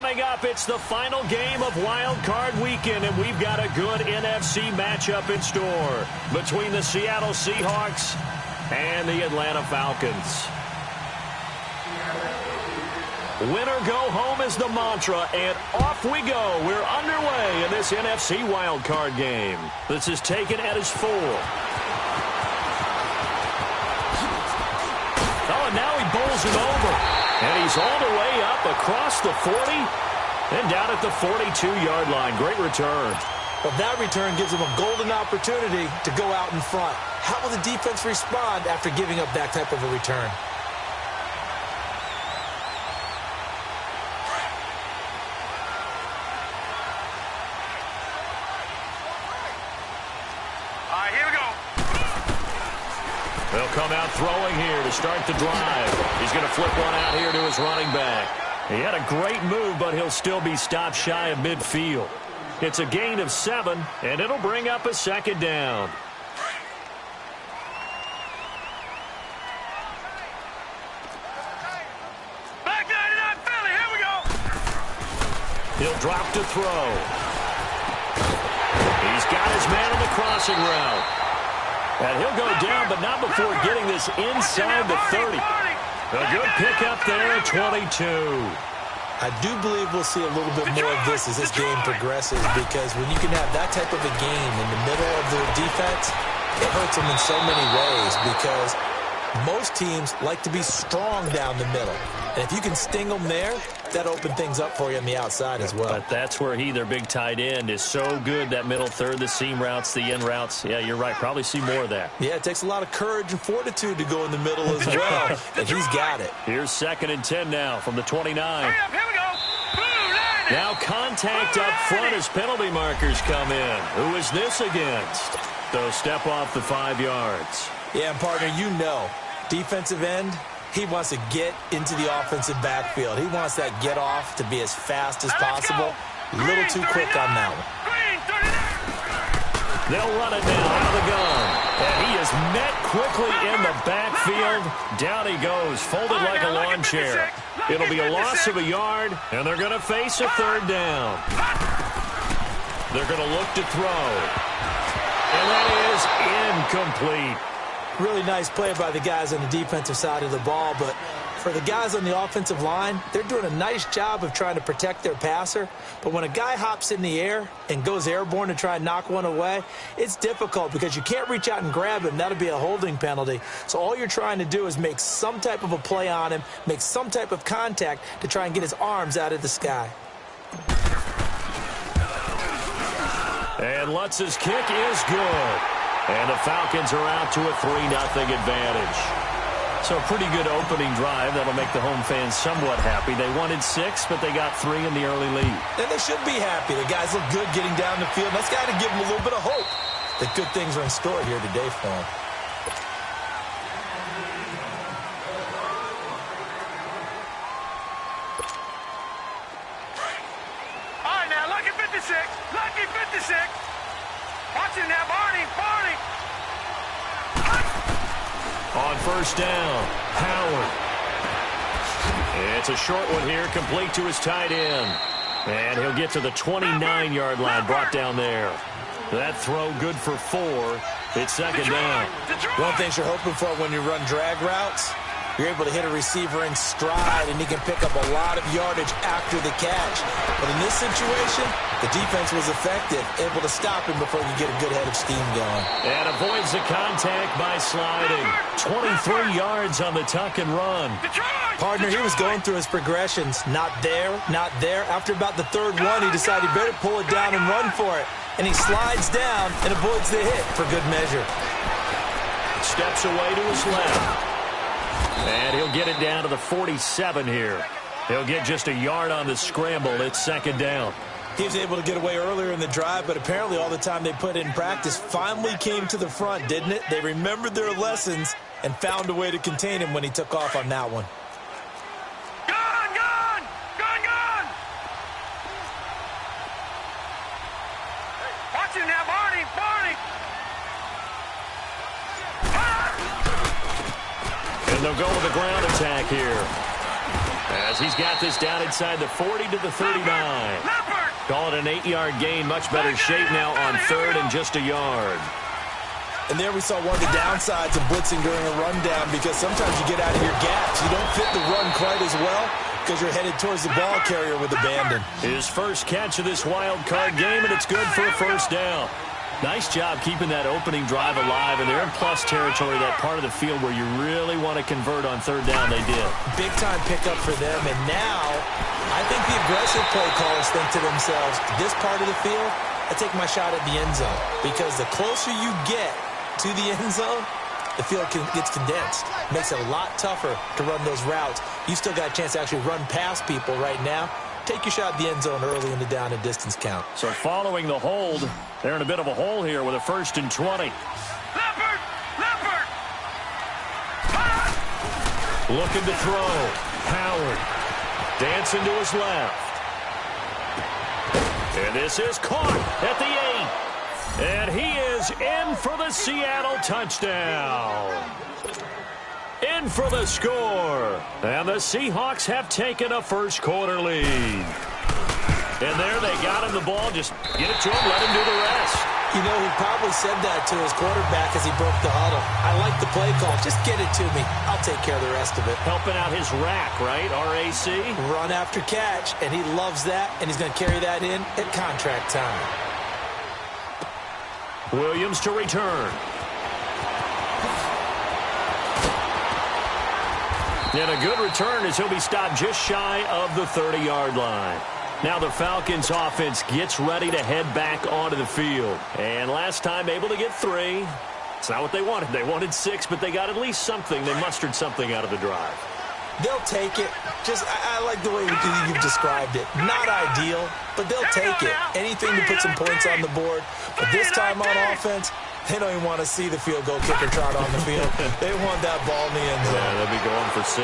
Coming up, it's the final game of Wild Card Weekend, and we've got a good NFC matchup in store between the Seattle Seahawks and the Atlanta Falcons. Winner go home is the mantra, and off we go. We're underway in this NFC Wild Card game. This is taken at his 4. Oh, and now he bowls him over. And he's all the way up across the 40 and down at the 42-yard line. Great return. Well, that return gives him a golden opportunity to go out in front. How will the defense respond after giving up that type of a return? All right, here we go. They'll come out throwing here to start the drive. He's going to flip one out here to his running back. He had a great move, but he'll still be stopped shy of midfield. It's a gain of 7, and it'll bring up a second down. Back 99 Philly, here we go. He'll drop to throw. He's got his man on the crossing route. And he'll go down, but not before getting this inside the 30. A good pickup there at 22. I do believe we'll see a little bit more of this as this game progresses, because when you can have that type of a game in the middle of their defense, it hurts them in so many ways, because most teams like to be strong down the middle. And if you can sting them there, that opens things up for you on the outside as well. But that's where their big tight end, is so good, that middle third, the seam routes, the in routes. Yeah, you're right. Probably see more of that. Yeah, it takes a lot of courage and fortitude to go in the middle as well, and he's got it. Here's 2nd and 10 now from the 29. Hurry up, here we go. Now contact up front as penalty markers come in. Who is this against? So step off the 5 yards. Yeah, and partner, you know, defensive end, he wants to get into the offensive backfield. He wants that get off to be as fast as possible. A little too quick on that one. They'll run it now out of the gun. And he is met quickly in the backfield. Down he goes, folded like a lawn chair. It'll be a loss of a yard, and they're going to face a 3rd down. They're going to look to throw. And that is incomplete. Really nice play by the guys on the defensive side of the ball, but for the guys on the offensive line, they're doing a nice job of trying to protect their passer. But when a guy hops in the air and goes airborne to try and knock one away, it's difficult because you can't reach out and grab him. That'll be a holding penalty. So all you're trying to do is make some type of a play on him, make some type of contact to try and get his arms out of the sky. And Lutz's kick is good. And the Falcons are out to a 3-0 advantage. So a pretty good opening drive. That'll make the home fans somewhat happy. They wanted 6, but they got 3 in the early lead. And they should be happy. The guys look good getting down the field. That's got to give them a little bit of hope that good things are in store here today for them. All right, now, lucky 56. Lucky 56. Watch it now, Barney. On 1st down, Howard. It's a short one here, complete to his tight end. And he'll get to the 29-yard line, brought down there. That throw good for 4. It's 2nd down. One thing you're hoping for when you run drag routes, you're able to hit a receiver in stride, and he can pick up a lot of yardage after the catch. But in this situation, the defense was effective, able to stop him before you get a good head of steam going. And avoids the contact by sliding. 23 yards on the tuck and run. Partner, he was going through his progressions. Not there, not there. After about the 3rd one, he decided he better pull it down and run for it. And he slides down and avoids the hit for good measure. Steps away to his left. And he'll get it down to the 47 here. He'll get just a yard on the scramble. It's 2nd down. He was able to get away earlier in the drive, but apparently all the time they put in practice finally came to the front, didn't it? They remembered their lessons and found a way to contain him when he took off on that one. Gone! Watch it now, Barney. And they'll go with the ground attack here. As he's got this down inside the 40 to the 39. Call it an 8-yard gain. Much better shape now on third and just a yard. And there we saw one of the downsides of blitzing during a rundown, because sometimes you get out of your gaps. You don't fit the run quite as well because you're headed towards the ball carrier with abandon. His first catch of this wild card game, and it's good for a first down. Nice job keeping that opening drive alive, and they're in plus territory, that part of the field where you really want to convert on third down. They did. Big-time pickup for them, and now I think the aggressive play callers think to themselves, this part of the field, I take my shot at the end zone, because the closer you get to the end zone, the field gets condensed. Makes it a lot tougher to run those routes. You still got a chance to actually run past people right now. Take your shot at the end zone early in the down and distance count. So following the hold, they're in a bit of a hole here with a 1st and 20. Looking to throw. Howard dancing to his left. And this is caught at the 8. And he is in for the Seattle touchdown. In for the score. And the Seahawks have taken a first quarter lead. And there they got him the ball. Just get it to him, let him do the rest. You know, he probably said that to his quarterback as he broke the huddle. I like the play call. Just get it to me. I'll take care of the rest of it. Helping out his rack, right? RAC. Run after catch, and he loves that, and he's going to carry that in at contract time. Williams to return. And a good return as he'll be stopped just shy of the 30-yard line. Now the Falcons offense gets ready to head back onto the field. And last time able to get 3. It's not what they wanted. They wanted 6, but they got at least something. They mustered something out of the drive. They'll take it. I like the way you've described it. Not ideal, but they'll take it. Anything to put some points on the board. But this time on offense, they don't even want to see the field goal kicker trot on the field. They want that ball in the end zone. Yeah, they'll be going for 6.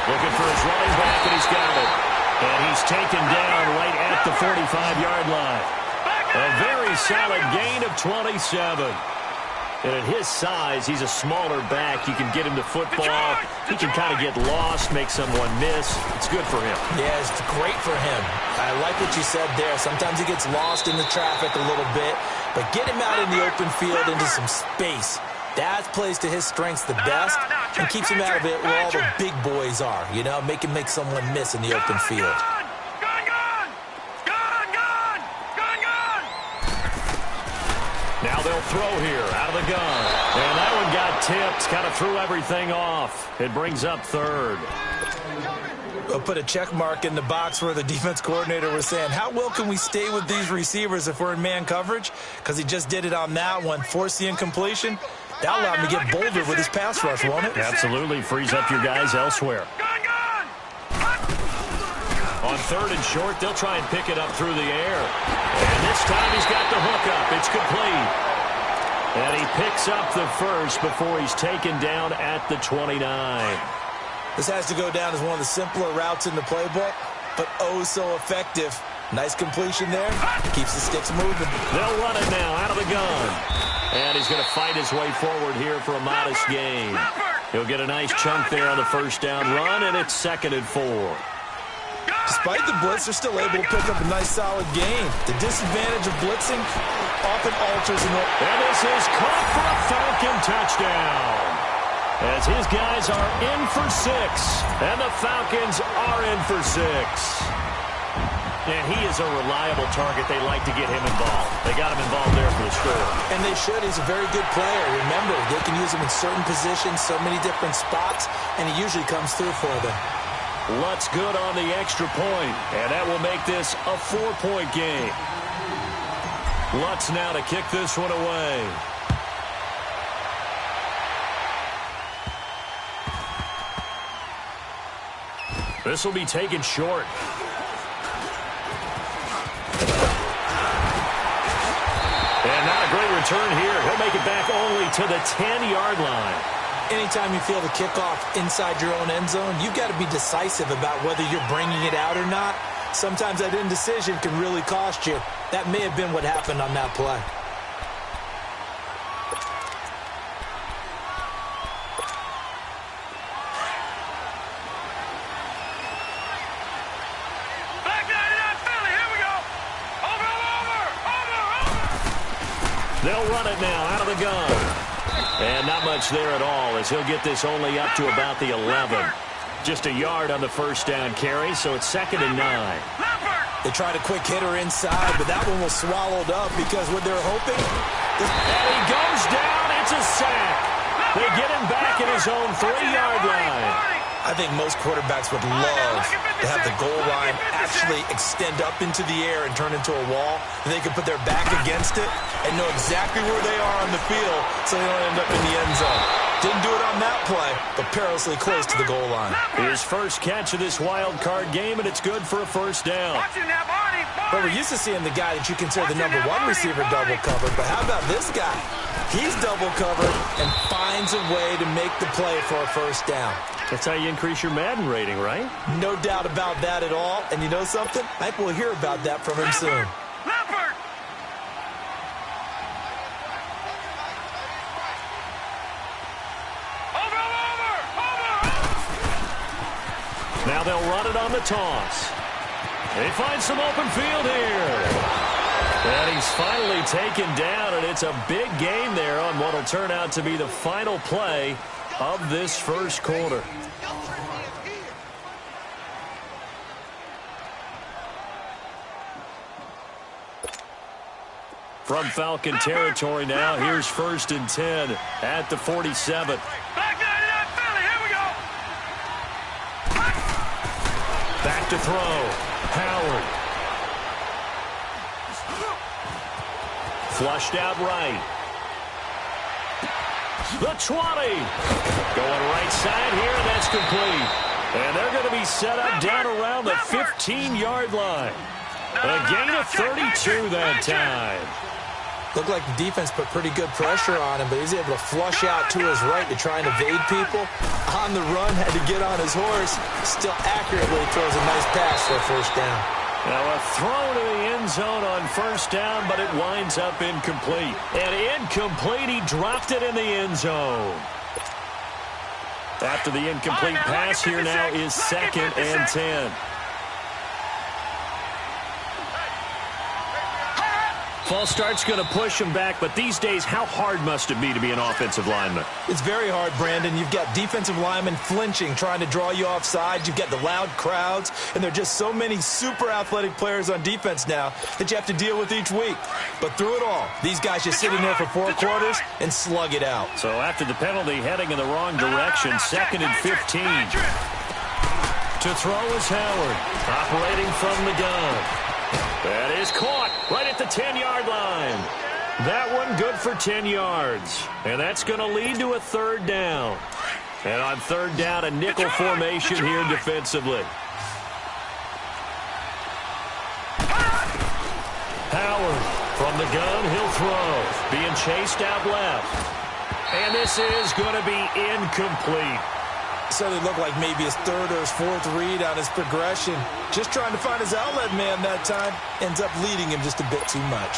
Looking for his running back, and he's got it. And he's taken down right at the 45-yard line. A very solid gain of 27. And at his size, he's a smaller back. You can get him to football. He can kind of get lost, make someone miss. It's good for him. Yeah, it's great for him. I like what you said there. Sometimes he gets lost in the traffic a little bit. But get him out in the open field into some space. That plays to his strengths the best and keeps him out of it where all the big boys are. You know, make someone miss in the open field. Now they'll throw here out of the gun. And that one got tipped, kind of threw everything off. It brings up 3rd. We'll put a check mark in the box where the defense coordinator was saying, how well can we stay with these receivers if we're in man coverage? Because he just did it on that one, forced the incompletion. That'll allow him to get bolder with his pass rush, won't it? Absolutely. Frees up your guys elsewhere. On 3rd and short, they'll try and pick it up through the air. And this time he's got the hook up. It's complete. And he picks up the first before he's taken down at the 29. This has to go down as one of the simpler routes in the playbook, but oh so effective. Nice completion there. Keeps the sticks moving. They'll run it now out of the gun. And he's going to fight his way forward here for a modest gain. He'll get a nice chunk there on the first down run, and it's 2nd and 4. Despite the blitz, they're still able to pick up a nice solid gain. The disadvantage of blitzing often alters an... And this is caught for a Falcon touchdown. As his guys are in for 6, and the Falcons are in for 6. And he is a reliable target. They like to get him involved. They got him involved there for the score. And they should. He's a very good player. Remember, they can use him in certain positions, so many different spots, and he usually comes through for them. Lutz good on the extra point, and that will make this a 4-point game. Lutz now to kick this one away. This will be taken short. And not a great return here. He'll make it back only to the 10-yard line. Anytime you feel the kickoff inside your own end zone, you've got to be decisive about whether you're bringing it out or not. Sometimes that indecision can really cost you. That may have been what happened on that play. They'll run it now out of the gun. And not much there at all as he'll get this only up to about the 11. Just a yard on the first down carry, so it's 2nd and 9. They tried a quick hitter inside, but that one was swallowed up because what they're hoping. And he goes down. It's a sack. They get him back at his own 3-yard line. I think most quarterbacks would love to have the goal line actually extend up into the air and turn into a wall, and they can put their back against it and know exactly where they are on the field so they don't end up in the end zone. Didn't do it on that play, but perilously close to the goal line. His first catch of this wild card game, and it's good for a first down. But we're used to seeing the guy that you consider the number 1 receiver double covered, but how about this guy? He's double covered and finds a way to make the play for a first down. That's how you increase your Madden rating, right? No doubt about that at all. And you know something? I think we'll hear about that from him soon. Now they'll run it on the toss. They find some open field here. And he's finally taken down, and it's a big gain there on what will turn out to be the final play of this first quarter. From Falcon territory now, here's 1st and 10 at the 47. Back to throw. Howard. Flushed out right. The 20. Going right side here, and that's complete. And they're going to be set up down around the 15-yard line. A gain of 32 that time. Looked like the defense put pretty good pressure on him, but he's able to flush out to his right to try and evade people. On the run, had to get on his horse. Still accurately throws a nice pass for a first down. Now a throw to the end zone on first down, but it winds up incomplete. And incomplete, he dropped it in the end zone. After the incomplete pass here now is 2nd and 10. False start's going to push him back, but these days, how hard must it be to be an offensive lineman? It's very hard, Brandon. You've got defensive linemen flinching, trying to draw you off sides. You've got the loud crowds, and there are just so many super athletic players on defense now that you have to deal with each week. But through it all, these guys just sit in there for 4 quarters and slug it out. So after the penalty, heading in the wrong direction, 2nd and 15. To throw is Howard, operating from the gun. That is caught right at the 10-yard line. That one good for 10 yards. And that's going to lead to a 3rd down. And on 3rd down, a nickel formation here defensively. Howard from the gun, he'll throw. Being chased out left. And this is going to be incomplete. Certainly looked like maybe his 3rd or his 4th read on his progression. Just trying to find his outlet man that time. Ends up leading him just a bit too much.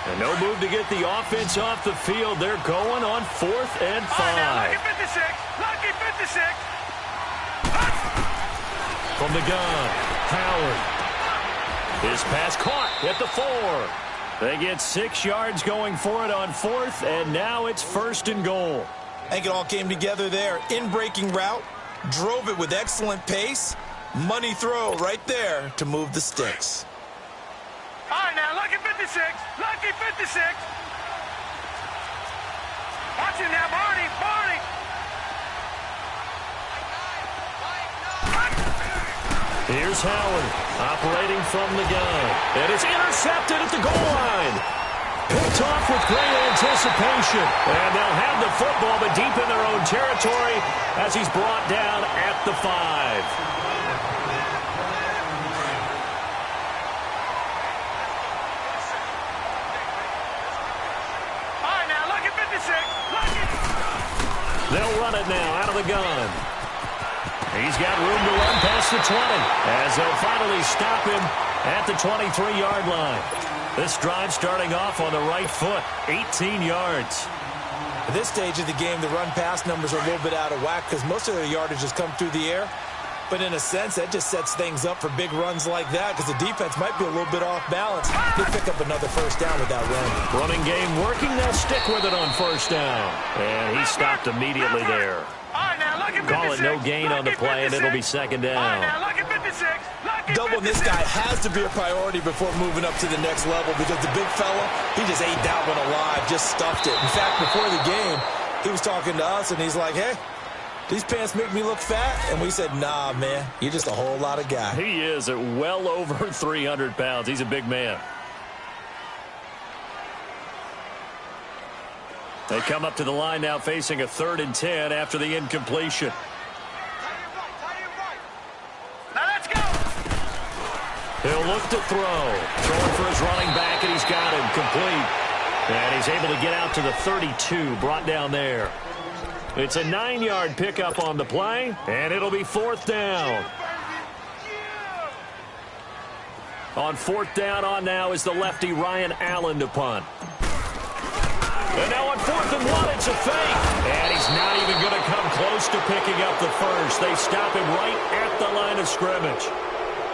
And no move to get the offense off the field. They're going on 4th and 5. Lucky 56. Lucky 56. From the gun, Howard. His pass caught at the 4. They get 6 yards going for it on 4th, and now it's 1st and goal. I think it all came together there. In-breaking route, drove it with excellent pace. Money throw right there to move the sticks. All right, now, lucky 56. Lucky 56. Watch it now, Barney. Barney. Here's Howard, operating from the gun. And it's intercepted at the goal line. Picked off with great anticipation. And they'll have the football, but deep in their own territory as he's brought down at the 5. All right, now, lucky 56. Lucky. They'll run it now out of the gun. He's got room to run past the 20 as they'll finally stop him at the 23-yard line. This drive starting off on the right foot, 18 yards. At this stage of the game, the run-pass numbers are a little bit out of whack because most of their yardage has come through the air. But in a sense, that just sets things up for big runs like that because the defense might be a little bit off balance. They pick up another first down with that run. Running game working. They'll stick with it on first down. And he stopped immediately there. Call it no gain on the play, and it'll be second down. Doubling this guy has to be a priority before moving up to the next level because the big fella, he just ate that one alive, just stuffed it. In fact, before the game, he was talking to us, and he's like, hey, these pants make me look fat. And we said, nah, man, you're just a whole lot of guy. He is at well over 300 pounds. He's a big man. They come up to the line now facing a 3rd and 10 after the incompletion. Now let's go. He'll look to throw. Throwing for his running back, and he's got him complete. And he's able to get out to the 32, brought down there. It's a 9-yard pickup on the play, and it'll be 4th down. On 4th down on now is the lefty Ryan Allen to punt. And now on 4th and 1, it's a fake. And he's not even going to come close to picking up the first. They stop him right at the line of scrimmage.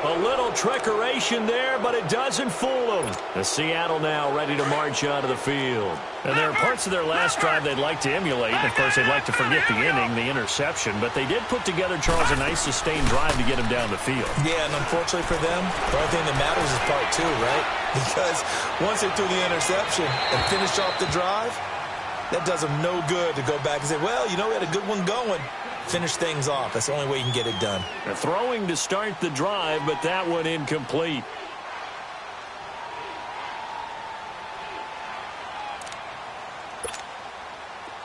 A little trickeration there, but it doesn't fool them. The Seattle now ready to march out of the field. And there are parts of their last drive they'd like to emulate. And, of course, they'd like to forget the inning, the interception. But they did put together, Charles, a nice sustained drive to get him down the field. Yeah, and unfortunately for them, the only thing that matters is part 2, right? Because once they threw the interception and finished off the drive, that does them no good to go back and say, well, you know, we had a good one going. Finish things off. That's the only way you can get it done. They're throwing to start the drive, but that one incomplete.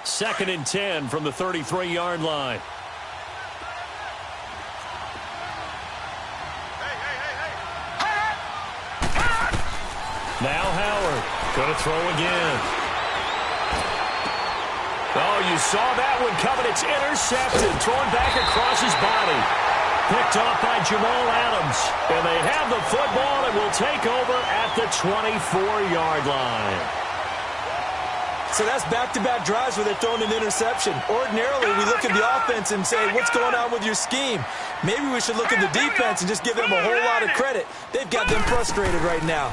Second and 10 from the 33-yard line. Now Howard going to throw again. Oh, you saw that one coming. It's intercepted. Thrown back across his body. Picked off by Jamal Adams. And they have the football and will take over at the 24-yard line. So that's back-to-back drives where they're throwing an interception. Ordinarily, we look at the offense and say, what's going on with your scheme? Maybe we should look at the defense and just give them a whole lot of credit. They've got them frustrated right now.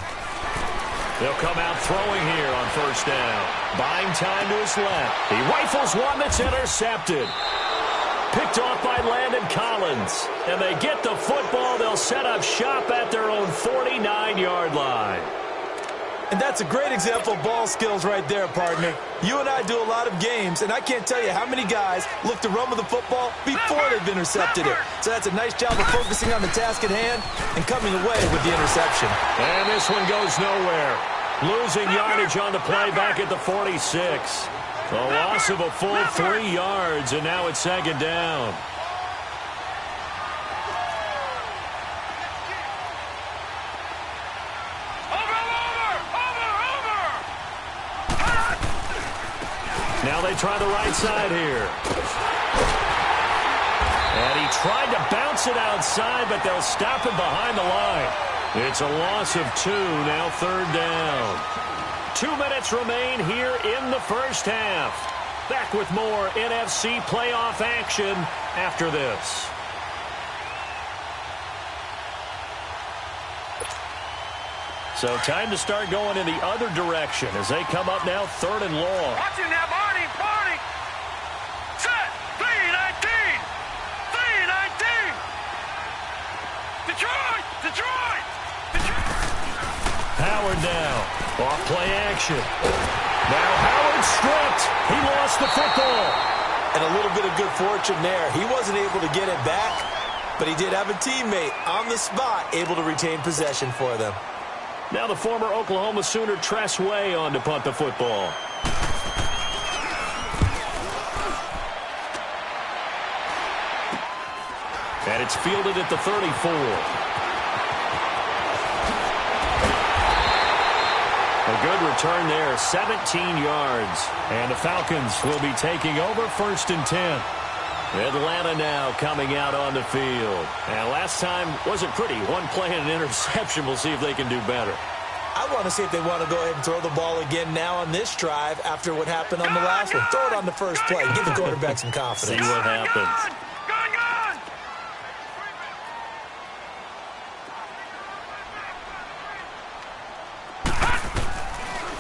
They'll come out throwing here on first down. Buying time to his left. He rifles one that's intercepted. Picked off by Landon Collins. And they get the football. They'll set up shop at their own 49-yard line. And that's a great example of ball skills right there, partner. You and I do a lot of games, and I can't tell you how many guys look to run with the football before they've intercepted it. So that's a nice job of focusing on the task at hand and coming away with the interception. And this one goes nowhere. Losing yardage on the play back at the 46. A loss of a full 3 yards, and now it's second down. Now they try the right side here. And he tried to bounce it outside, but they'll stop him behind the line. It's a loss of 2, now third down. 2 minutes remain here in the first half. Back with more NFC playoff action after this. So time to start going in the other direction as they come up now third and long. Watch him now, Barney. Set. 3-19. Detroit. Howard now. Off play action. Now Howard stripped. He lost the football. And a little bit of good fortune there. He wasn't able to get it back, but he did have a teammate on the spot able to retain possession for them. Now the former Oklahoma Sooner Tress Way on to punt the football. And it's fielded at the 34. A good return there, 17 yards. And the Falcons will be taking over first and 10. Atlanta now coming out on the field. And last time wasn't pretty. One play and an interception. We'll see if they can do better. I want to see if they want to go ahead and throw the ball again now on this drive after what happened on the last one. Throw it on the first play. Give the quarterback some confidence. See what happens.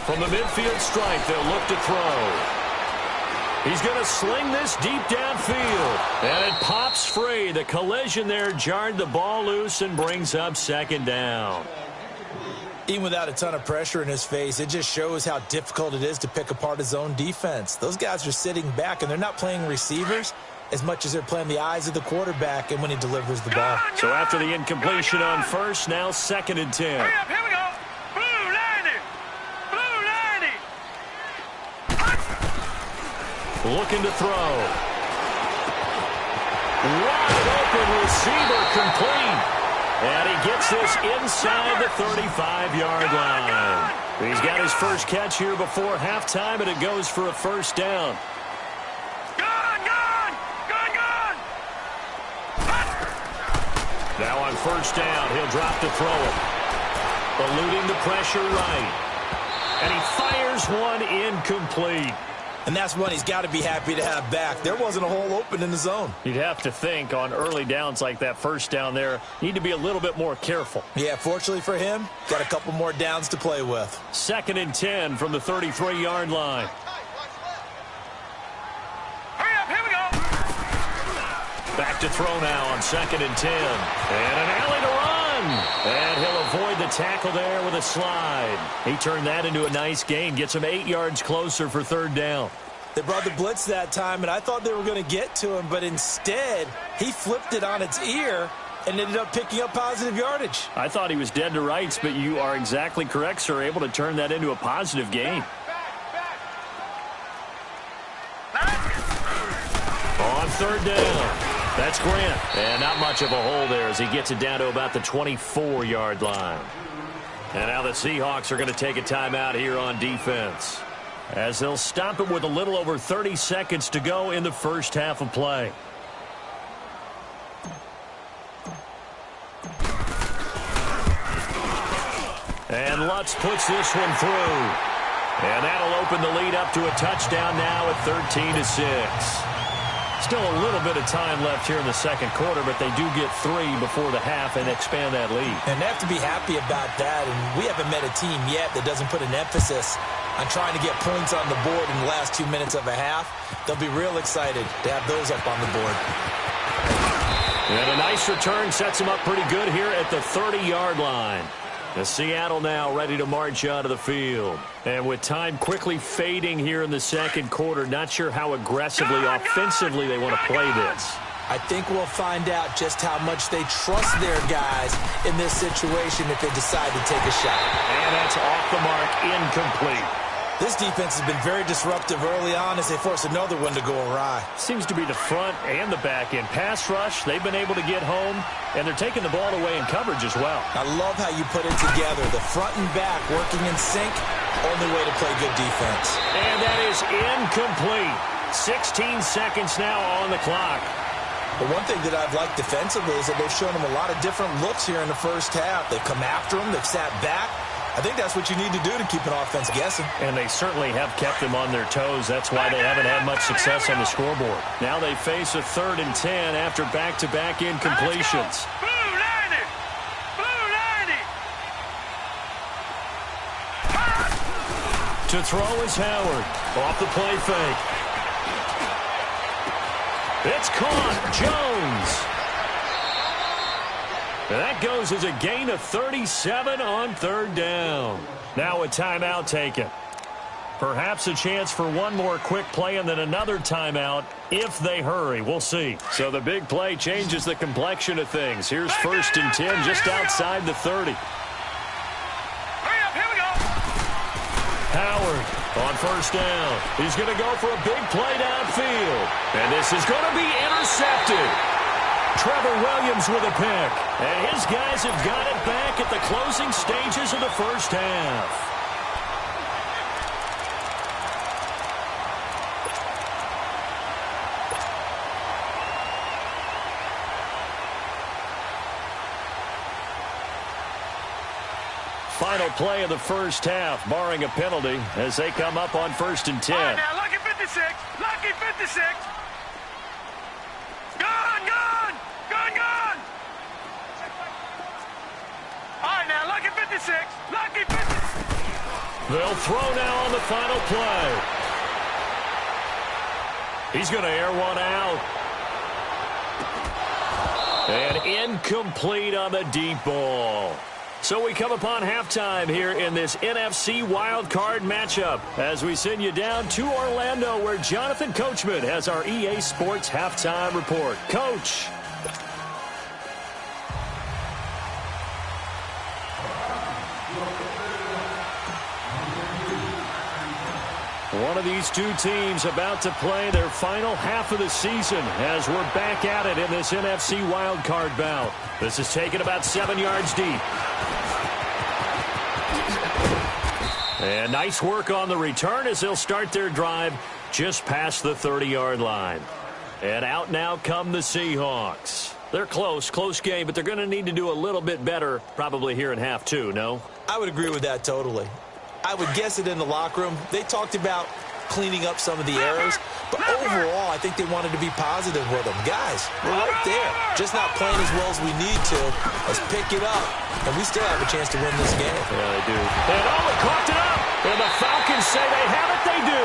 From the midfield stripe, they'll look to throw. He's going to sling this deep downfield. And it pops free. The collision there jarred the ball loose and brings up second down. Even without a ton of pressure in his face, it just shows how difficult it is to pick apart his own defense. Those guys are sitting back, and they're not playing receivers as much as they're playing the eyes of the quarterback and when he delivers the ball. So after the incompletion on first, now 2nd and 10. Hurry up, here we go. Blue 90. Blue 90. Looking to throw. Wide open receiver complete. And he gets this inside the 35-yard line. He's got his first catch here before halftime, and it goes for a first down. Now on first down, he'll drop to throw it. Eluding the pressure right. And he fires one incomplete. And that's one he's got to be happy to have back. There wasn't a hole open in the zone. You'd have to think on early downs like that first down there, need to be a little bit more careful. Yeah, fortunately for him, got a couple more downs to play with. 2nd and 10 from the 33-yard line. Hurry up, here we go. Back to throw now on 2nd and 10. And an alley to run. And he'll avoid the tackle there with a slide. He turned that into a nice gain. Gets him 8 yards closer for 3rd down. They brought the blitz that time, and I thought they were going to get to him, but instead, he flipped it on its ear and ended up picking up positive yardage. I thought he was dead to rights, but you are exactly correct, sir. Able to turn that into a positive gain. On 3rd down. That's Grant. And not much of a hole there as he gets it down to about the 24-yard line. And now the Seahawks are going to take a timeout here on defense, as they'll stop it with a little over 30 seconds to go in the first half of play. And Lutz puts this one through. And that'll open the lead up to a touchdown now at 13-6. Still a little bit of time left here in the second quarter, but they do get 3 before the half and expand that lead. And they have to be happy about that, and we haven't met a team yet that doesn't put an emphasis on trying to get points on the board in the last 2 minutes of a half. They'll be real excited to have those up on the board. And a nice return sets him up pretty good here at the 30-yard line. The Seattle now ready to march out of the field. And with time quickly fading here in the second quarter, not sure how aggressively, offensively they want to play this. I think we'll find out just how much they trust their guys in this situation if they decide to take a shot. And that's off the mark, incomplete. This defense has been very disruptive early on as they force another one to go awry. Seems to be the front and the back end. Pass rush, they've been able to get home, and they're taking the ball away in coverage as well. I love how you put it together. The front and back working in sync, only way to play good defense. And that is incomplete. 16 seconds now on the clock. But one thing that I've liked defensively is that they've shown them a lot of different looks here in the first half. They've come after them, they've sat back. I think that's what you need to do to keep an offense guessing. And they certainly have kept them on their toes. That's why they haven't had much success on the scoreboard. Now they face a 3rd and 10 after back-to-back incompletions. Blue 90. Blue 90. To throw is Howard. Off the play fake. It's caught. Jones. That goes as a gain of 37 on 3rd down. Now a timeout taken. Perhaps a chance for one more quick play and then another timeout if they hurry. We'll see. So the big play changes the complexion of things. Here's 1st and 10 just outside the 30. Hurry up, here we go. Howard on 1st down. He's going to go for a big play downfield. And this is going to be intercepted. Trevor Williams with a pick. And his guys have got it back at the closing stages of the first half. Final play of the first half, barring a penalty, as they come up on 1st and 10. All right, now, lucky 56. Lucky 56. Gone, gone. Gone, gone. All right, now, lucky 56. Lucky 56. They'll throw now on the final play. He's going to air one out. And incomplete on the deep ball. So we come upon halftime here in this NFC wildcard matchup as we send you down to Orlando where Jonathan Coachman has our EA Sports halftime report. Coach. One of these two teams about to play their final half of the season as we're back at it in this NFC wildcard bout. This is taken about 7 yards deep. And nice work on the return as they'll start their drive just past the 30-yard line. And out now come the Seahawks. They're close game, but they're going to need to do a little bit better probably here in half two, no? I would agree with that totally. I would guess it in the locker room. They talked about cleaning up some of the errors, but overall, I think they wanted to be positive with them. Guys, we're right there. Just not playing as well as we need to. Let's pick it up, and we still have a chance to win this game. Yeah, they do. And they caught it up, and the Falcons say they have it. They do.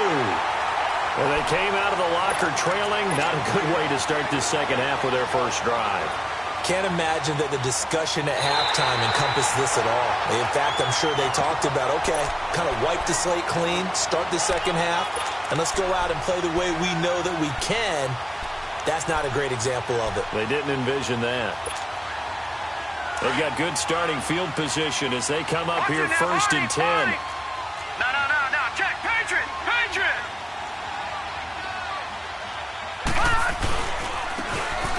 And they came out of the locker trailing. Not a good way to start this second half with their first drive. Can't imagine that the discussion at halftime encompassed this at all. In fact, I'm sure they talked about, okay, kind of wipe the slate clean, start the second half, and let's go out and play the way we know that we can. That's not a great example of it. They didn't envision that. They've got good starting field position as they come up here first and 10. No. Check. Patriot.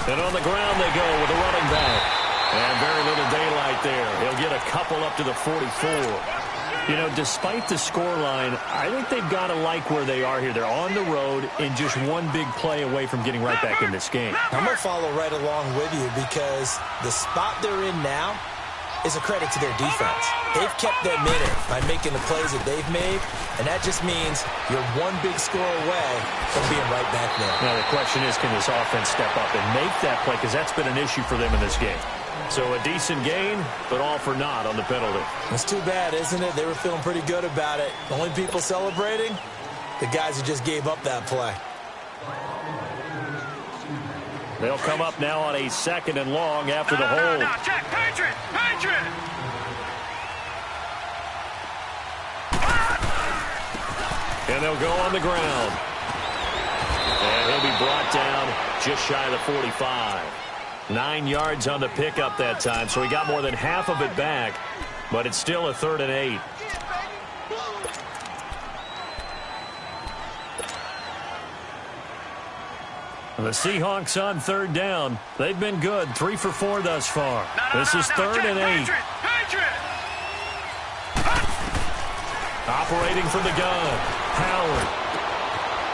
And on the ground they go with a running back. And very little daylight there. He'll get a couple up to the 44. You know, despite the scoreline, I think they've got to like where they are here. They're on the road and just one big play away from getting right back in this game. I'm going to follow right along with you because the spot they're in now is a credit to their defense. They've kept them in it by making the plays that they've made, and that just means you're one big score away from being right back there. Now the question is, can this offense step up and make that play? Because that's been an issue for them in this game. So a decent gain, but all for naught on the penalty. It's too bad, isn't it? They were feeling pretty good about it. The only people celebrating, the guys who just gave up that play. They'll come up now on a 2nd and long after the hold. No, check. Patriot. And they'll go on the ground. And he'll be brought down just shy of the 45. 9 yards on the pickup that time, so he got more than half of it back, but it's still a 3rd and 8. The Seahawks on 3rd down. They've been good, 3 for 4 thus far. This is 3rd and 8. Operating from the gun, Howard.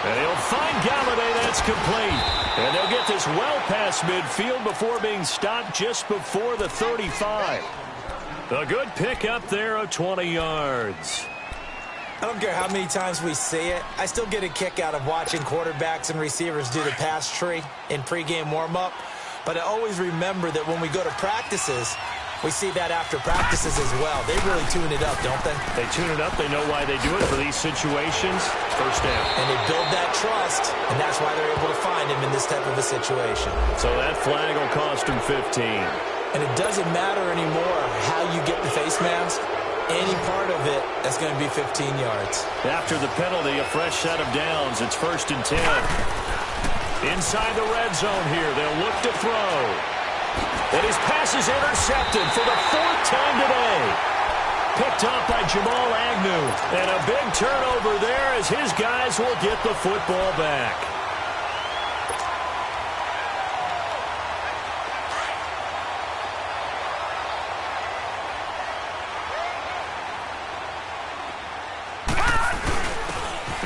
And he'll find Galladay. That's complete. And they'll get this well past midfield before being stopped just before the 35. A good pickup there of 20 yards. I don't care how many times we see it. I still get a kick out of watching quarterbacks and receivers do the pass tree in pregame warm-up. But I always remember that when we go to practices, we see that after practices as well. They really tune it up, don't they? They tune it up. They know why they do it for these situations. First down. And they build that trust, and that's why they're able to find him in this type of a situation. So that flag will cost him 15. And it doesn't matter anymore how you get the face mask. Any part of it, that's going to be 15 yards. After the penalty, a fresh set of downs. It's 1st and 10. Inside the red zone here. They'll look to throw. And his pass is intercepted for the 4th time today. Picked up by Jamal Agnew. And a big turnover there as his guys will get the football back.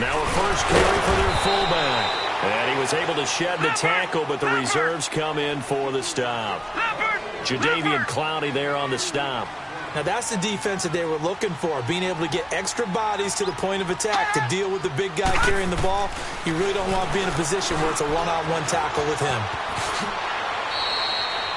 Now a first carry for their fullback. And he was able to shed the tackle, but the reserves come in for the stop. Jadeveon Clowney there on the stop. Now that's the defense that they were looking for, being able to get extra bodies to the point of attack to deal with the big guy carrying the ball. You really don't want to be in a position where it's a one-on-one tackle with him.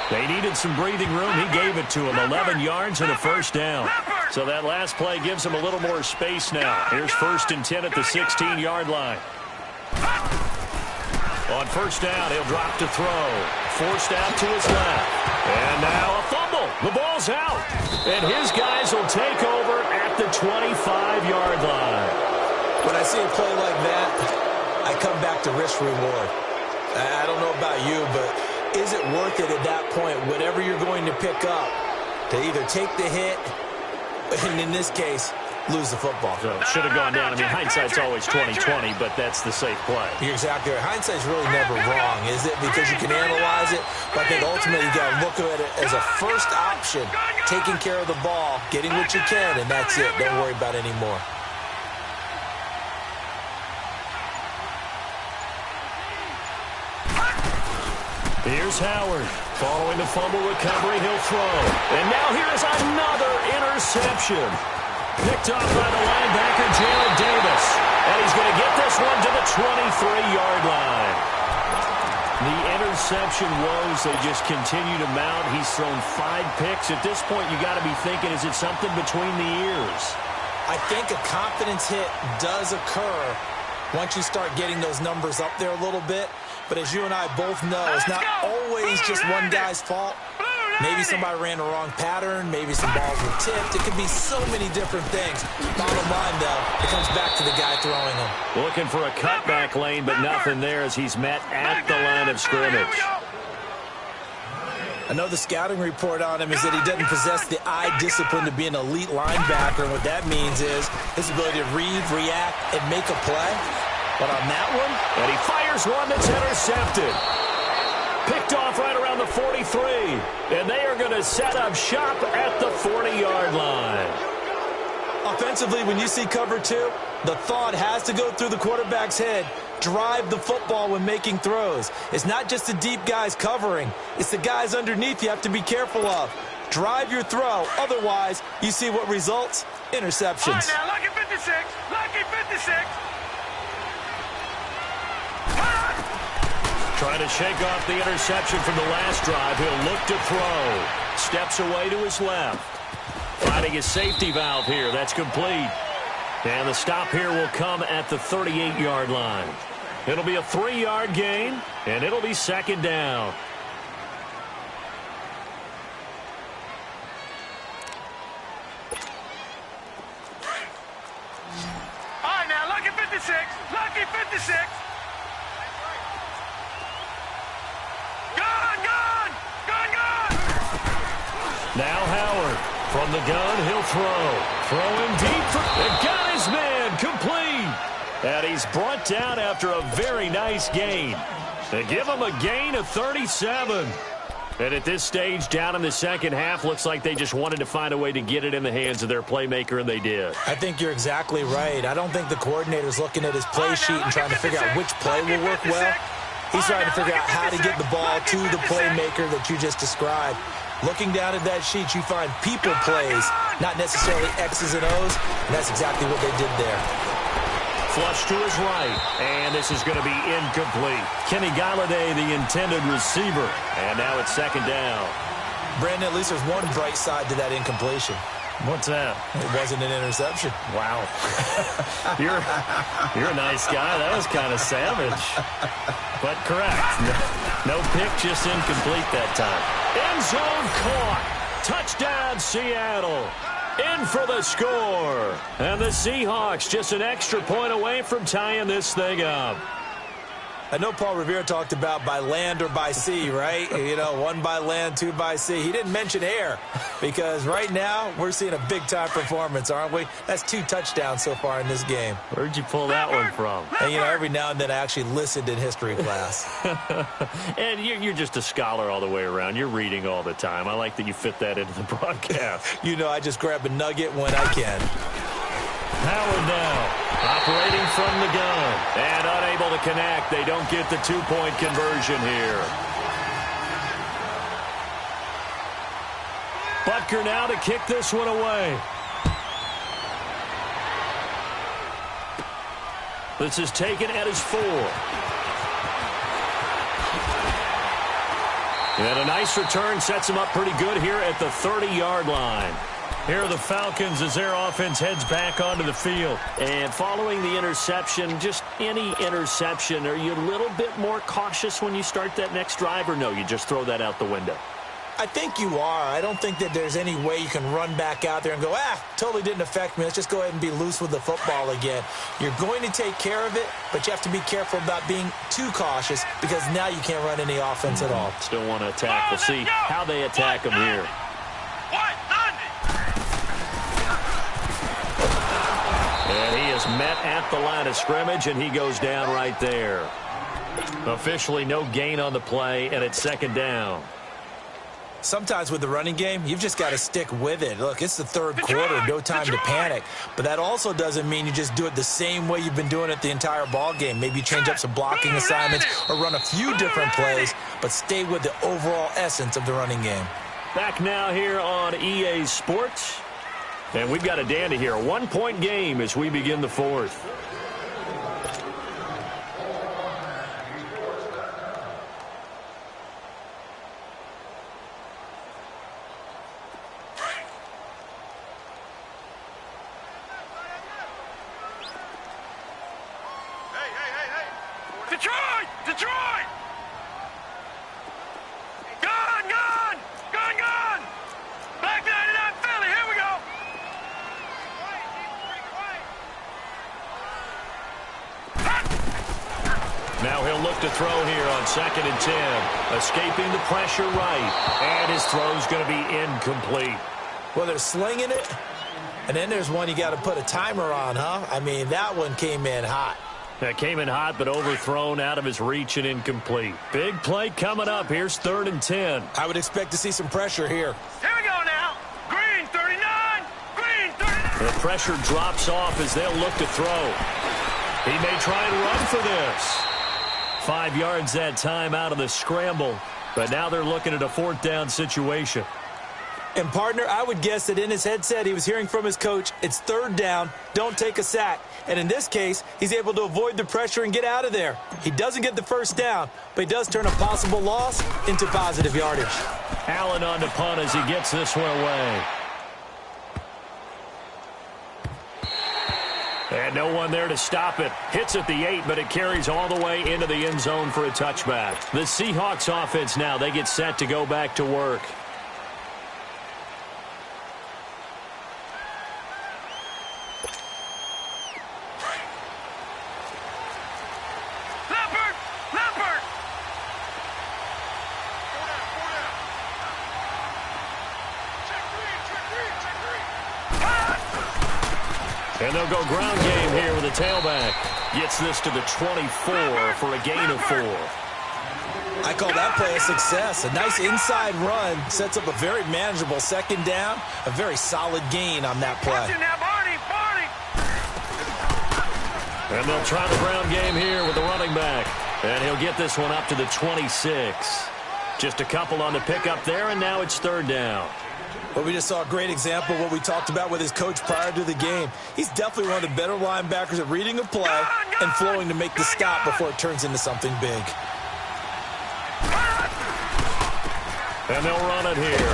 They needed some breathing room. He gave it to him. 11 yards and a first down. So that last play gives him a little more space now. Here's 1st and 10 at the 16-yard line. On 1st down, he'll drop to throw. Forced out to his left. And now a fumble. The ball's out. And his guys will take over at the 25-yard line. When I see a play like that, I come back to risk reward. I don't know about you, but is it worth it at that point, whatever you're going to pick up, to either take the hit, and in this case, lose the football? So should have gone down. I mean, hindsight's always 20/20, but that's the safe play. You're exactly right. Hindsight's really never wrong, is it? Because you can analyze it, but I think ultimately you got to look at it as a first option, taking care of the ball, getting what you can, and that's it. Don't worry about it anymore. Here's Howard. Following the fumble recovery, he'll throw. And now here is another interception. Picked off by the linebacker, Jared Davis. And he's going to get this one to the 23-yard line. The interception woes, they just continue to mount. He's thrown 5 picks. At this point, you got to be thinking, is it something between the ears? I think a confidence hit does occur once you start getting those numbers up there a little bit. But as you and I both know, it's not always just one guy's fault. Maybe somebody ran the wrong pattern. Maybe some balls were tipped. It could be so many different things. Bottom line, though, it comes back to the guy throwing them. Looking for a cutback lane, but nothing there as he's met at the line of scrimmage. I know the scouting report on him is that he doesn't possess the eye discipline to be an elite linebacker. And what that means is his ability to read, react, and make a play. But on that one, and he fires one that's intercepted. Picked off right around the 43. And they are going to set up shop at the 40-yard line. Offensively, when you see cover 2, the thought has to go through the quarterback's head. Drive the football when making throws. It's not just the deep guys covering. It's the guys underneath you have to be careful of. Drive your throw. Otherwise, you see what results? Interceptions. All right, now, lucky 56. Lucky 56. Trying to shake off the interception from the last drive. He'll look to throw. Steps away to his left. Finding his safety valve here. That's complete. And the stop here will come at the 38-yard line. It'll be a 3-yard gain, and it'll be 2nd down. All right, now, lucky 56. Lucky 56. Now Howard from the gun, he'll throw. Throwing deep. And got his man complete. And he's brought down after a very nice gain. They give him a gain of 37. And at this stage, down in the second half, looks like they just wanted to find a way to get it in the hands of their playmaker, and they did. I think you're exactly right. I don't think the coordinator's looking at his play sheet and trying to figure out which play will work well. He's trying to figure out how to get the ball to the playmaker that you just described. Looking down at that sheet, you find people plays, not necessarily X's and O's, and that's exactly what they did there. Flush to his right, and this is going to be incomplete. Kenny Galladay, the intended receiver, and now it's 2nd down. Brandon, at least there's one bright side to that incompletion. What's that? It wasn't an interception. Wow. You're a nice guy. That was kind of savage. But correct. No pick, just incomplete that time. End zone caught. Touchdown, Seattle. In for the score. And the Seahawks just an extra point away from tying this thing up. I know Paul Revere talked about by land or by sea, right? You know, 1 by land, 2 by sea. He didn't mention air because right now we're seeing a big-time performance, aren't we? That's 2 touchdowns so far in this game. Where'd you pull that one from? And, you know, every now and then I actually listened in history class. And you're just a scholar all the way around. You're reading all the time. I like that you fit that into the broadcast. You know, I just grab a nugget when I can. Howard now, operating from the gun, and unable to connect. They don't get the 2-point conversion here. Butker now to kick this one away. This is taken at his 4. And a nice return sets him up pretty good here at the 30-yard line. Here are the Falcons as their offense heads back onto the field. And following the interception, just any interception, are you a little bit more cautious when you start that next drive, or no, you just throw that out the window? I think you are. I don't think that there's any way you can run back out there and go, totally didn't affect me. Let's just go ahead and be loose with the football again. You're going to take care of it, but you have to be careful about being too cautious because now you can't run any offense at all. Still want to attack. We'll see how they attack them here. And he is met at the line of scrimmage, and he goes down right there. Officially no gain on the play, and it's second down. Sometimes with the running game, you've just got to stick with it. Look, it's the third quarter, no time to panic. But that also doesn't mean you just do it the same way you've been doing it the entire ball game. Maybe change up some blocking assignments or run a few different plays, but stay with the overall essence of the running game. Back now here on EA Sports. And we've got a dandy here. A one-point game as we begin the fourth. Detroit! Gone! Back 99 Philly, here we go! Now he'll look to throw here on 2nd and 10. Escaping the pressure right. And his throw's going to be incomplete. Well, they're slinging it, and then there's one you got to put a timer on, huh? I mean, that one came in hot. That came in hot, but overthrown, out of his reach, and incomplete. Big play coming up. Here's 3rd and 10. I would expect to see some pressure here. Here we go now. Green 39. Green 39. The pressure drops off as they'll look to throw. He may try and run for this. 5 yards that time out of the scramble, but now they're looking at a 4th down situation. And, partner, I would guess that in his headset he was hearing from his coach, it's 3rd down, don't take a sack. And in this case, he's able to avoid the pressure and get out of there. He doesn't get the 1st down, but he does turn a possible loss into positive yardage. Allen on the punt as he gets this one away. And no one there to stop it. Hits at the 8, but it carries all the way into the end zone for a touchback. The Seahawks offense now, they get set to go back to work. And they'll go ground game here with a tailback. Gets this to the 24 for a gain of 4. I call that play a success. A nice inside run sets up a very manageable 2nd down. A very solid gain on that play. And they'll try the ground game here with the running back. And he'll get this one up to the 26. Just a couple on the pickup there, and now it's 3rd down. Well, we just saw a great example of what we talked about with his coach prior to the game. He's definitely one of the better linebackers at reading a play and flowing to make the stop before it turns into something big. And they'll run it here.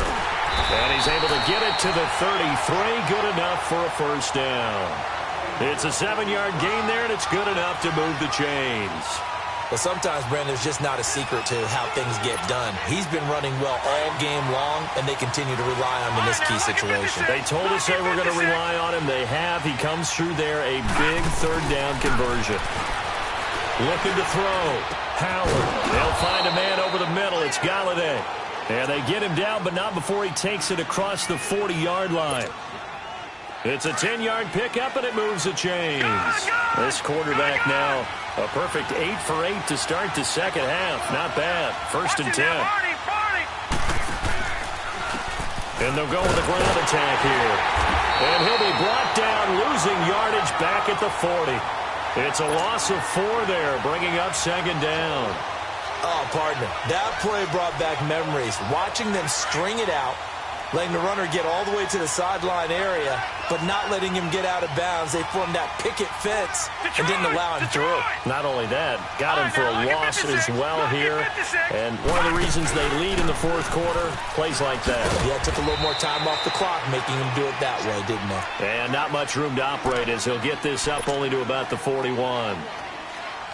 And he's able to get it to the 33. Good enough for a 1st down. It's a 7-yard gain there, and it's good enough to move the chains. Well, sometimes, Brandon, there's just not a secret to how things get done. He's been running well all game long, and they continue to rely on him in this key situation. They told us they were going to rely on him. They have. He comes through there, a big 3rd down conversion. Looking to throw. Howard. They'll find a man over the middle. It's Galladay. And they get him down, but not before he takes it across the 40-yard line. It's a 10-yard pickup, and it moves the chains. This quarterback now, a perfect 8 for 8 to start the second half. Not bad. 1st and 10. And they'll go with a ground attack here. And he'll be brought down, losing yardage back at the 40. It's a loss of 4 there, bringing up 2nd down. Oh, partner, that play brought back memories. Watching them string it out letting the runner get all the way to the sideline area, but not letting him get out of bounds. They formed that picket fence and didn't allow him through. Not only that, got him for a loss as well here. And one of the reasons they lead in the fourth quarter, plays like that. Yeah, took a little more time off the clock, making him do it that way, didn't they? And not much room to operate as he'll get this up only to about the 41.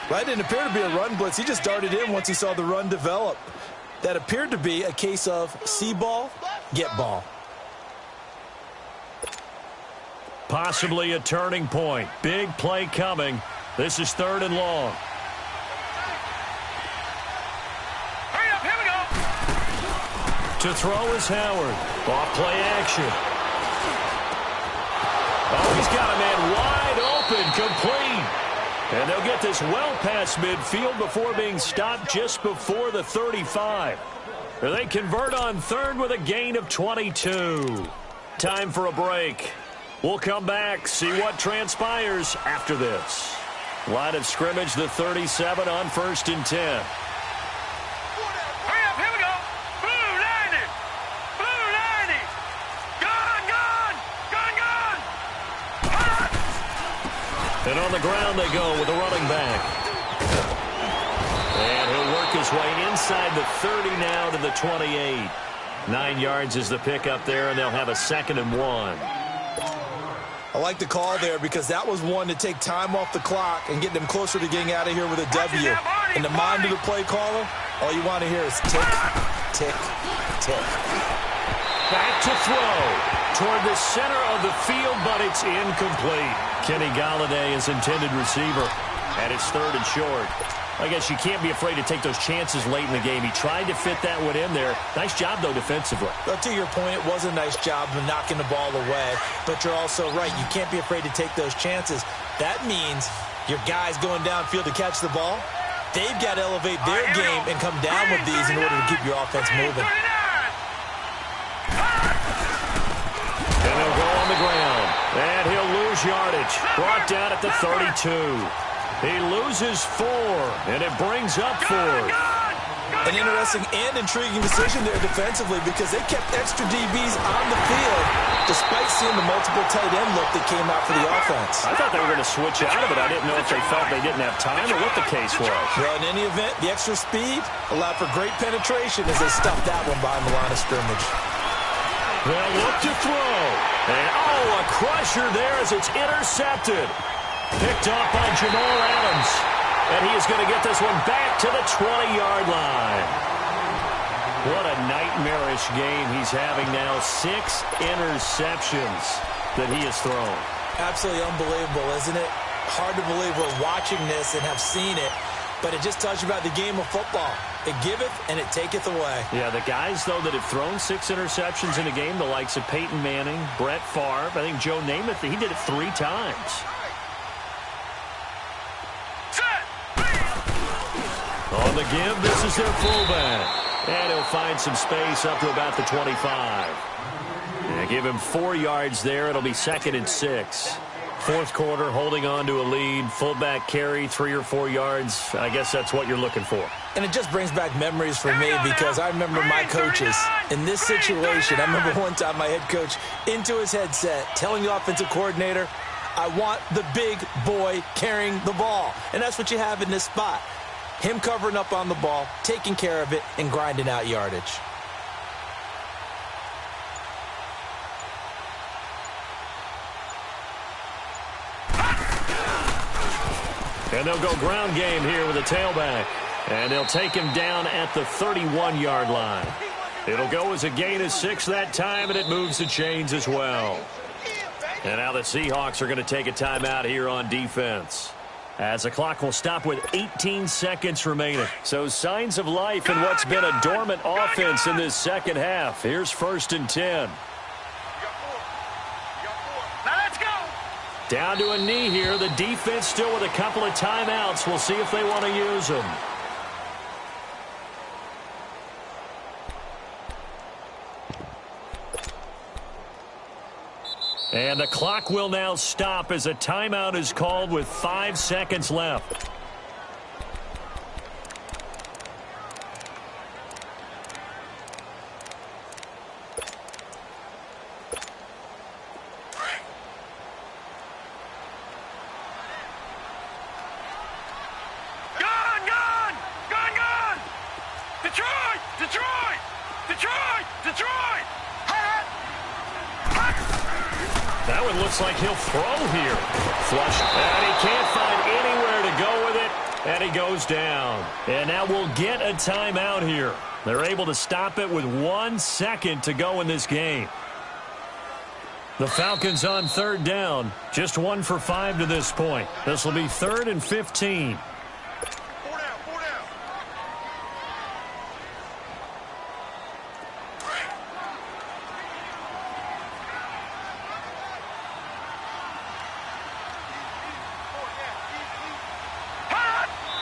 That didn't appear to be a run blitz. He just darted in once he saw the run develop. That appeared to be a case of see ball, get ball. Possibly a turning point. Big play coming. This is 3rd and long. Hurry up, here we go. To throw is Howard. Off play action. Oh, he's got a man wide open, complete. And they'll get this well past midfield before being stopped just before the 35. They convert on 3rd with a gain of 22. Time for a break. We'll come back, see what transpires after this. Line of scrimmage, the 37 on 1st and 10. Hurry up, here we go. Blue 90. Blue 90. Gun, gun. Gun, gun. And on the ground they go with the running back. And he'll work his way inside the 30 now to the 28. 9 yards is the pickup there, and they'll have a 2nd and 1. I like the call there because that was one to take time off the clock and get them closer to getting out of here with a W. In the mind of the play caller, all you want to hear is tick, tick, tick. Back to throw toward the center of the field, but it's incomplete. Kenny Galladay is intended receiver, and it's 3rd and short. I guess you can't be afraid to take those chances late in the game. He tried to fit that one in there. Nice job, though, defensively. But to your point, it was a nice job of knocking the ball away. But you're also right. You can't be afraid to take those chances. That means your guys going downfield to catch the ball, they've got to elevate their game and come down with these in order to keep your offense moving. And he'll go on the ground. And he'll lose yardage. Brought down at the 32. He loses 4, and it brings up 4th. An interesting and intriguing decision there defensively because they kept extra DBs on the field despite seeing the multiple tight end look that came out for the offense. I thought they were going to switch out of it. I didn't know if they felt they didn't have time or what the case was. Well, in any event, the extra speed allowed for great penetration as they stuffed that one behind the line of scrimmage. They'll look to throw. And, a crusher there as it's intercepted. Picked off by Jamal Adams. And he is going to get this one back to the 20-yard line. What a nightmarish game he's having now. 6 interceptions that he has thrown. Absolutely unbelievable, isn't it? Hard to believe we're watching this and have seen it. But it just tells you about the game of football. It giveth and it taketh away. Yeah, the guys, though, that have thrown 6 interceptions in a game, the likes of Peyton Manning, Brett Favre, I think Joe Namath, he did it 3 times. On the give, this is their fullback. And he'll find some space up to about the 25. And give him 4 yards there. It'll be 2nd and 6. Fourth quarter, holding on to a lead. Fullback carry, 3 or 4 yards. I guess that's what you're looking for. And it just brings back memories for me because I remember my coaches in this situation. I remember one time my head coach into his headset telling the offensive coordinator, I want the big boy carrying the ball. And that's what you have in this spot. Him covering up on the ball, taking care of it, and grinding out yardage. And they'll go ground game here with a tailback. And they'll take him down at the 31-yard line. It'll go as a gain of 6 that time, and it moves the chains as well. And now the Seahawks are going to take a timeout here on defense, as the clock will stop with 18 seconds remaining. So signs of life in what's been a dormant offense in this second half. Here's 1st and 10. Now let's go. Down to a knee here. The defense still with a couple of timeouts. We'll see if they want to use them. And the clock will now stop as a timeout is called with 5 seconds left. and looks like he'll throw here. Flush, and he can't find anywhere to go with it, and he goes down. And now we'll get a timeout here. They're able to stop it with 1 second to go in this game. The Falcons on third down, just 1 for 5 to this point. This will be 3rd and 15.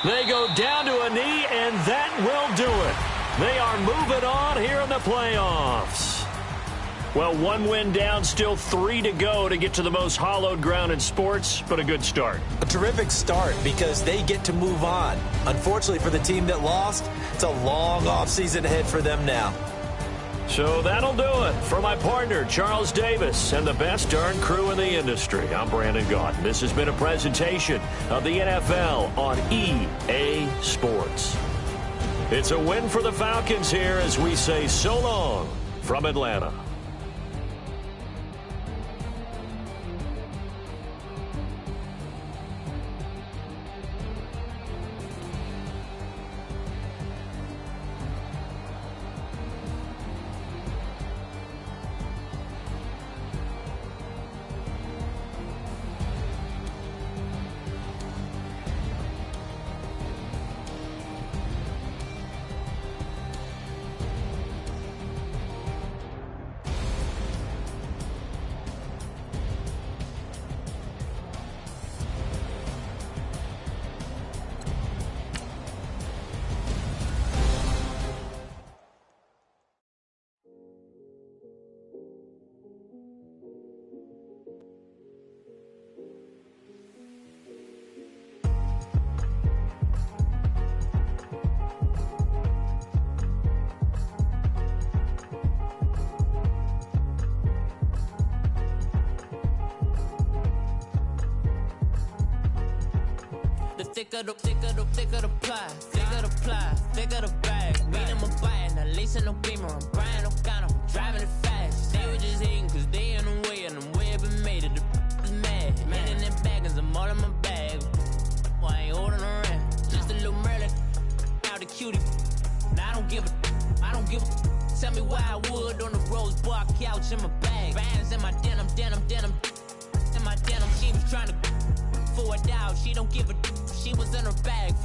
They go down to a knee, and that will do it. They are moving on here in the playoffs. Well, 1 win down, still 3 to go to get to the most hallowed ground in sports, but a good start. A terrific start because they get to move on. Unfortunately for the team that lost, it's a long offseason ahead for them now. So that'll do it. For my partner, Charles Davis, and the best darn crew in the industry, I'm Brandon Gaudin. This has been a presentation of the NFL on EA Sports. It's a win for the Falcons here as we say so long from Atlanta. Thicker the pie, thicker the bag. Beat him a bite, now lacing no beamer. I'm Brian O'Connor, I'm driving it fast. They were just hating cause they in the way, and the way I've been made it, the is mad. Man in them baggins, I'm all in my bag. Why I ain't holding around? Just a little Merlin, out the cutie. Now I don't give a. Tell me why I would on the rose bar couch in my bag. Bands in my denim. In my denim, she was trying to for it out. She don't give a. She was in her bag,